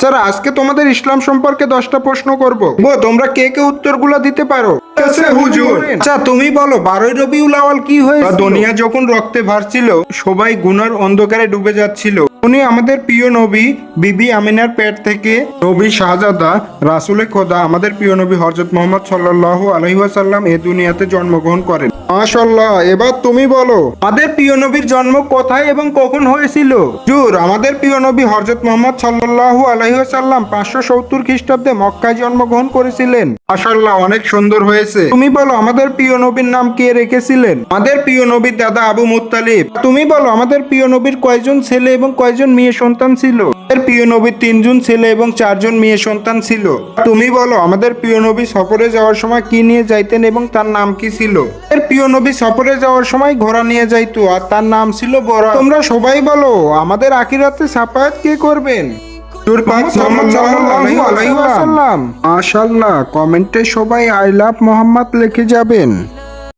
Sir আজকে তোমাদের ইসলাম সম্পর্কে 10টা প্রশ্ন করব। তোমরা কে কে উত্তরগুলো দিতে পারো? হুজুর। আচ্ছা তুমি বলো 12ই রবিউল আউয়াল কি হয়েছিল? দুনিয়া যখন রক্তে ভাসছিল, সবাই গুনার অন্ধকারে ডুবে যাচ্ছিল, উনি আমাদের প্রিয় নবী বিবি আমিনার পেট থেকে নবী শাহজাদা রাসূলে খোদা আমাদের প্রিয় নবী হযরত মুহাম্মদ সাল্লাল্লাহু আলাইহি ওয়াসাল্লাম এই দুনিয়াতে জন্মগ্রহণ করেন। মাশাআল্লাহ। এবার তুমি বলো আমাদের প্রিয় নবীর জন্ম কোথায় এবং কখন হয়েছিল? হুজুর, আমাদের প্রিয় নবী হযরত মুহাম্মদ সাল্লাল্লাহু আলাইহি ওয়াসাল্লাম 570 খ্রিস্টাব্দে মক্কায় জন্মগ্রহণ করেছিলেন। মাশাআল্লাহ, অনেক সুন্দর হয়েছে। তুমি বলো আমাদের প্রিয় নবীর নাম কে রেখেছিলেন? আমাদের প্রিয় নবীর দাদা আবু মুত্তালিব। তুমি বলো আমাদের প্রিয় নবীর কয়জন ছেলে এবং কয়জন মেয়ে সন্তান ছিল? আমাদের প্রিয় নবীর 3জন ছেলে এবং 4জন মেয়ে সন্তান ছিল। তুমি বলো আমাদের প্রিয় নবী সফরে যাওয়ার সময় কি নিয়ে যাইতেন এবং তার নাম কি ছিল? আমাদের প্রিয় নবী সফরে যাওয়ার সময় ঘোড়া নিয়ে যাইতো আর তার নাম ছিল বরাক। তোমরা সবাই বলো আমাদের আখিরাতে সাফায়াত কে করবেন? মাশাআল্লাহ, কমেন্টে সবাই আই লাভ মোহাম্মদ লিখে যাবেন।